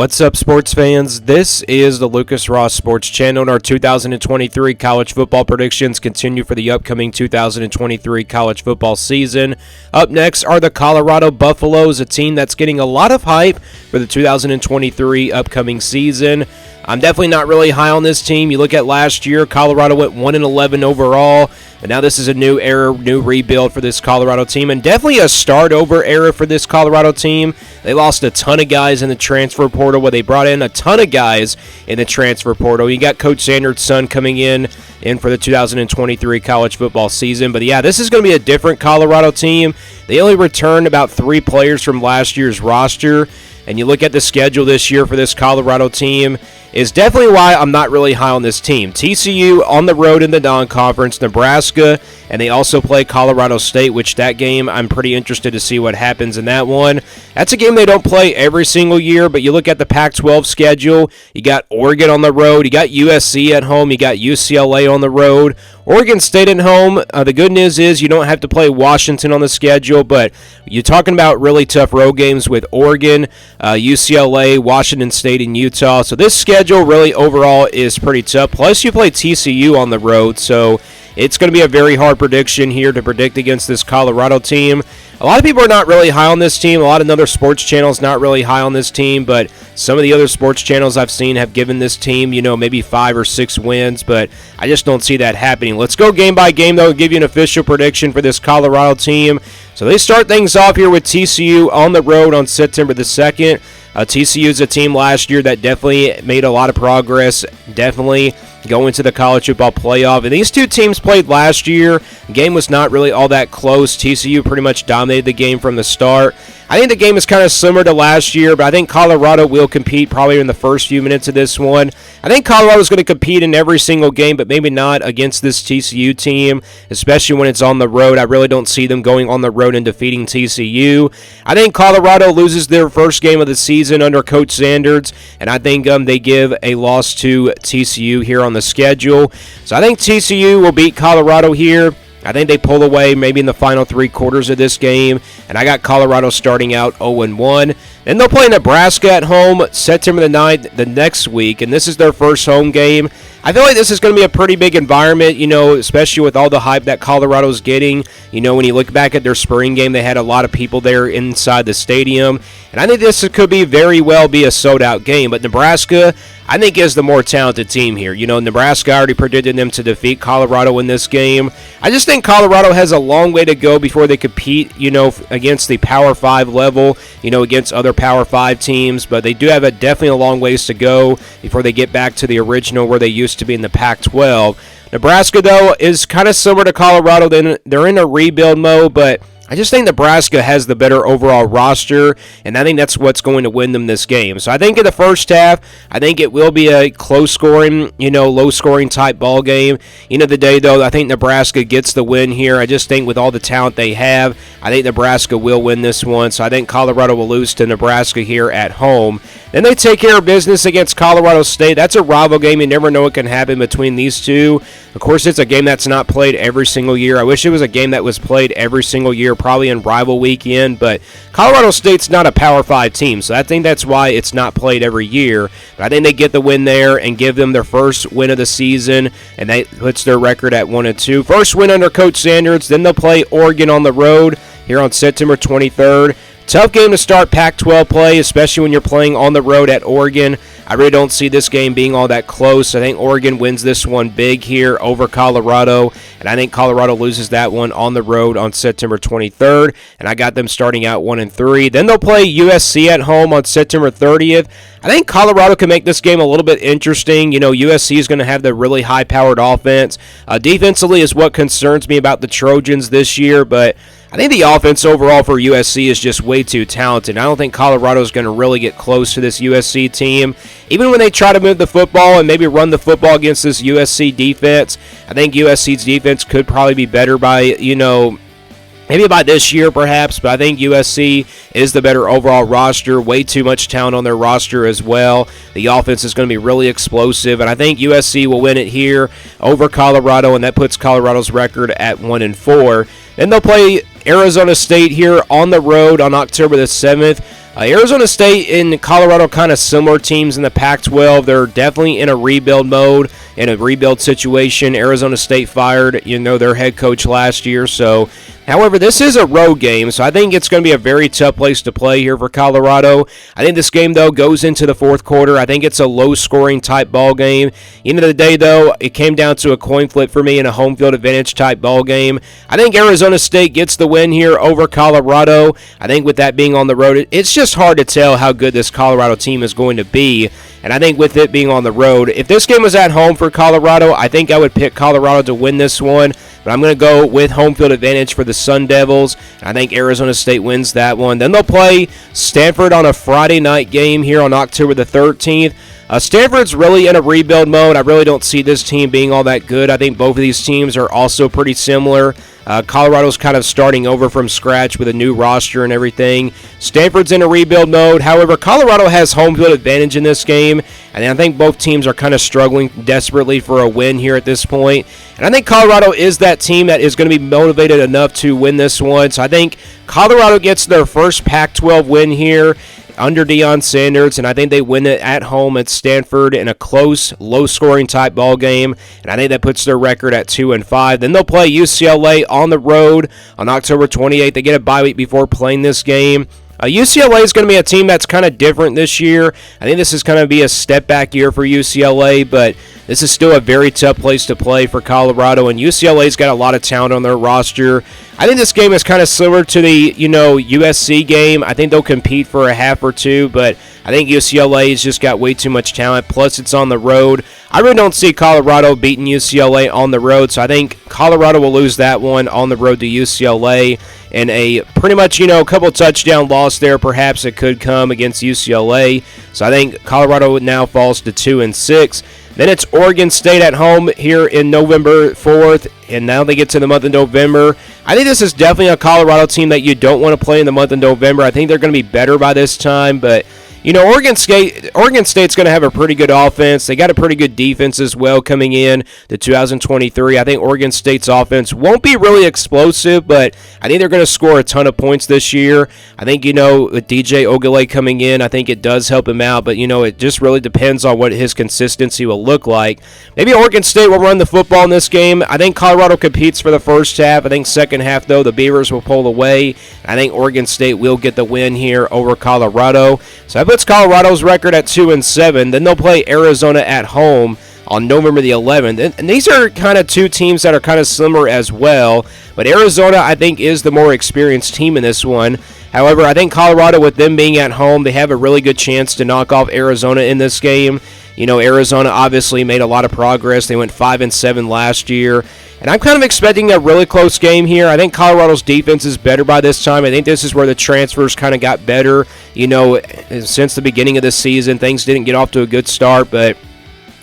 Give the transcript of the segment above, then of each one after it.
What's up, sports fans? This is the Lucas Ross Sports Channel, and our 2023 college football predictions continue for the upcoming 2023 college football season. Up next are the Colorado Buffaloes, a team that's getting a lot of hype for the 2023 upcoming season. I'm definitely not really high on this team. You look at last year, Colorado went 1-11 overall, and now this is a new era, new rebuild for this Colorado team, and definitely a start-over era for this Colorado team. They lost a ton of guys in the transfer portal, where they brought in a ton of guys in the transfer portal. You got Coach Sanders' son coming in for the 2023 college football season. But yeah, this is going to be a different Colorado team. They only returned about 3 players from last year's roster. And you look at the schedule this year for this Colorado team, is definitely why I'm not really high on this team. TCU on the road in the non-conference, Nebraska, and they also play Colorado State, which that game I'm pretty interested to see what happens in that one. That's a game they don't play every single year, but you look at the Pac-12 schedule, you got Oregon on the road, you got USC at home, you got UCLA on the road, Oregon State at home. The good news is you don't have to play Washington on the schedule, but you're talking about really tough road games with Oregon, UCLA, Washington State, and Utah. So this schedule really overall is pretty tough. Plus you play TCU on the road, so it's going to be a very hard prediction here to predict against this Colorado team. A lot of people are not really high on this team. A lot of other sports channels not really high on this team, but some of the other sports channels I've seen have given this team, maybe 5 or 6 wins, but I just don't see that happening. Let's go game by game, though, and give you an official prediction for this Colorado team. So they start things off here with TCU on the road on September the 2nd. TCU is a team last year that definitely made a lot of progress, definitely going to the college football playoff. And these two teams played last year. The game was not really all that close. TCU pretty much dominated the game from the start. I think the game is kind of similar to last year, but I think Colorado will compete probably in the first few minutes of this one. I think Colorado is going to compete in every single game, but maybe not against this TCU team, especially when it's on the road. I really don't see them going on the road and defeating TCU. I think Colorado loses their first game of the season under Coach Sanders, and I think they give a loss to TCU here on the schedule. So I think TCU will beat Colorado here. I think they pull away maybe in the final 3 quarters of this game, and I got Colorado starting out 0-1. Then they'll play Nebraska at home September the 9th the next week, and this is their first home game. I feel like this is going to be a pretty big environment, especially with all the hype that Colorado's getting. When you look back at their spring game, they had a lot of people there inside the stadium, and I think this could be very well be a sold-out game. But Nebraska, I think, is the more talented team here. Nebraska, I already predicted them to defeat Colorado in this game. I just think Colorado has a long way to go before they compete, against the Power 5 level, against other Power 5 teams. But they do have definitely a long ways to go before they get back to the original where they used to be in the Pac-12. Nebraska, though, is kind of similar to Colorado. They're in a rebuild mode, but I just think Nebraska has the better overall roster, and I think that's what's going to win them this game. So I think in the first half, I think it will be a close-scoring, low-scoring type ball game. End of the day, though, I think Nebraska gets the win here. I just think with all the talent they have, I think Nebraska will win this one. So I think Colorado will lose to Nebraska here at home. Then they take care of business against Colorado State. That's a rival game. You never know what can happen between these two. Of course, it's a game that's not played every single year. I wish it was a game that was played every single year, probably in rival weekend, but Colorado State's not a Power 5 team, so I think that's why it's not played every year. But I think they get the win there and give them their first win of the season, and that puts their record at 1-2. First win under Coach Sanders. Then they'll play Oregon on the road here on September 23rd. Tough game to start Pac-12 play, especially when you're playing on the road at Oregon. I really don't see this game being all that close. I think Oregon wins this one big here over Colorado, and I think Colorado loses that one on the road on September 23rd, and I got them starting out 1-3. Then they'll play USC at home on September 30th. I think Colorado can make this game a little bit interesting. USC is going to have the really high-powered offense. Defensively is what concerns me about the Trojans this year, but I think the offense overall for USC is just way too talented. I don't think Colorado is going to really get close to this USC team. Even when they try to move the football and maybe run the football against this USC defense, I think USC's defense could probably be better by, maybe by this year perhaps, but I think USC is the better overall roster. Way too much talent on their roster as well. The offense is going to be really explosive, and I think USC will win it here over Colorado, and that puts Colorado's record at 1-4. Then they'll play Arizona State here on the road on October the 7th. Arizona State and Colorado kind of similar teams in the Pac-12. They're definitely in a rebuild mode, in a rebuild situation. Arizona State fired, their head coach last year. So, however, this is a road game, so I think it's going to be a very tough place to play here for Colorado. I think this game, though, goes into the fourth quarter. I think it's a low-scoring type ball game. End of the day, though, it came down to a coin flip for me in a home field advantage type ball game. I think Arizona State gets the win here over Colorado. I think with that being on the road, it's just hard to tell how good this Colorado team is going to be. And I think with it being on the road, if this game was at home for Colorado, I think I would pick Colorado to win this one. But I'm going to go with home field advantage for the Sun Devils. I think Arizona State wins that one. Then they'll play Stanford on a Friday night game here on October the 13th. Stanford's really in a rebuild mode. I really don't see this team being all that good. I think both of these teams are also pretty similar. Colorado's kind of starting over from scratch with a new roster and everything. Stanford's in a rebuild mode. However, Colorado has home field advantage in this game, and I think both teams are kind of struggling desperately for a win here at this point. And I think Colorado is that team that is going to be motivated enough to win this one. So I think Colorado gets their first Pac-12 win here under Deion Sanders, and I think they win it at home at Stanford in a close, low-scoring type ball game, and I think that puts their record at 2-5. Then they'll play UCLA on the road on October 28th. They get a bye week before playing this game. UCLA is going to be a team that's kind of different this year. I think this is going to be a step-back year for UCLA, but this is still a very tough place to play for Colorado, and UCLA's got a lot of talent on their roster. I think this game is kind of similar to the, USC game. I think they'll compete for a half or two, but I think UCLA's just got way too much talent, plus it's on the road. I really don't see Colorado beating UCLA on the road, so I think Colorado will lose that one on the road to UCLA. And a pretty much, a couple touchdown loss there, perhaps it could come against UCLA. So I think Colorado now falls to 2-6. Then it's Oregon State at home here in November 4th, and now they get to the month of November. I think this is definitely a Colorado team that you don't want to play in the month of November. I think they're going to be better by this time, but Oregon State's going to have a pretty good offense. They got a pretty good defense as well coming in to 2023. I think Oregon State's offense won't be really explosive, but I think they're going to score a ton of points this year. I think, with DJ Ogilvy coming in, I think it does help him out, but, it just really depends on what his consistency will look like. Maybe Oregon State will run the football in this game. I think Colorado competes for the first half. I think second half, though, the Beavers will pull away. I think Oregon State will get the win here over Colorado. So that puts Colorado's record at 2-7. Then they'll play Arizona at home on November the 11th. And these are kind of two teams that are kind of similar as well. But Arizona, I think, is the more experienced team in this one. However, I think Colorado, with them being at home, they have a really good chance to knock off Arizona in this game. Arizona obviously made a lot of progress. They went 5-7 last year. And I'm kind of expecting a really close game here. I think Colorado's defense is better by this time. I think this is where the transfers kind of got better. Since the beginning of the season, things didn't get off to a good start. But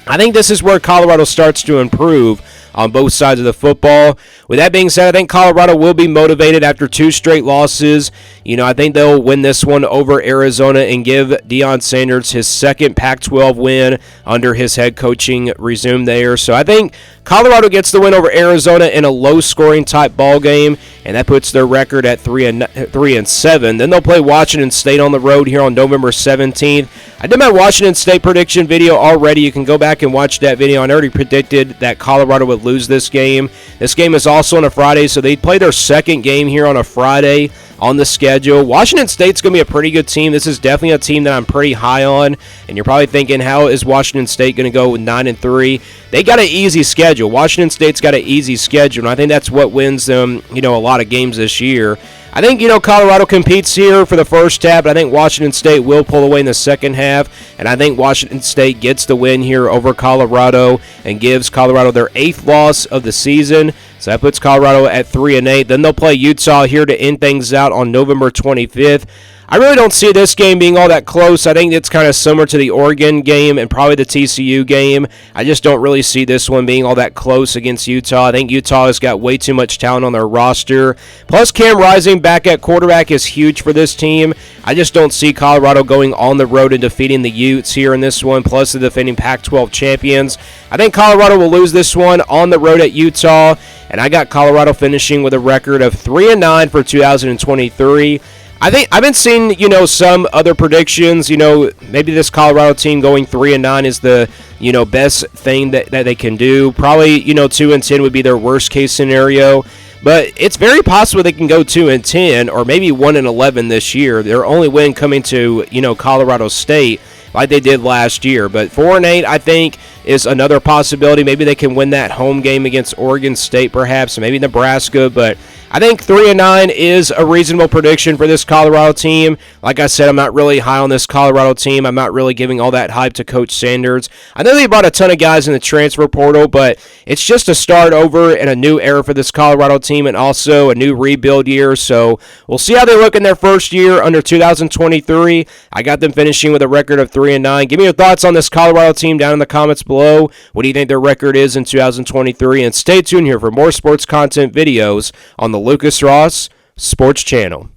I think this is where Colorado starts to improve on both sides of the football. With that being said, I think Colorado will be motivated after two straight losses. I think they'll win this one over Arizona and give Deion Sanders his second Pac-12 win under his head coaching resume there. So I think Colorado gets the win over Arizona in a low-scoring type ball game, and that puts their record at 3-7. Then they'll play Washington State on the road here on November 17th. I did my Washington State prediction video already. You can go back and watch that video. I already predicted that Colorado would lose this game. This game is also on a Friday, so they play their second game here on a Friday on the schedule. Washington State's going to be a pretty good team. This is definitely a team that I'm pretty high on, and you're probably thinking, how is Washington State going to go with 9-3? They got an easy schedule. Washington State's got an easy schedule, and I think that's what wins them, a lot of games this year. I think, Colorado competes here for the first half, but I think Washington State will pull away in the second half, and I think Washington State gets the win here over Colorado and gives Colorado their 8th loss of the season. So that puts Colorado at 3-8. Then they'll play Utah here to end things out on November 25th. I really don't see this game being all that close. I think it's kind of similar to the Oregon game and probably the TCU game. I just don't really see this one being all that close against Utah. I think Utah has got way too much talent on their roster. Plus, Cam Rising back at quarterback is huge for this team. I just don't see Colorado going on the road and defeating the Utes here in this one, plus the defending Pac-12 champions. I think Colorado will lose this one on the road at Utah, and I got Colorado finishing with a record of 3-9 for 2023. I think I've been seeing, some other predictions. Maybe this Colorado team going 3-9 is the, best thing that they can do. Probably, 2-10 would be their worst case scenario. But it's very possible they can go 2-10 or maybe 1-11 this year. Their only win coming to, Colorado State like they did last year. But 4-8, I think, is another possibility. Maybe they can win that home game against Oregon State, perhaps, maybe Nebraska. But I think 3-9 is a reasonable prediction for this Colorado team. Like I said, I'm not really high on this Colorado team. I'm not really giving all that hype to Coach Sanders. I know they brought a ton of guys in the transfer portal, but it's just a start over and a new era for this Colorado team and also a new rebuild year. So we'll see how they look in their first year under 2023. I got them finishing with a record of 3-9. Give me your thoughts on this Colorado team down in the comments below. What do you think their record is in 2023? And stay tuned here for more sports content videos on the Lucas Ross Sports Channel.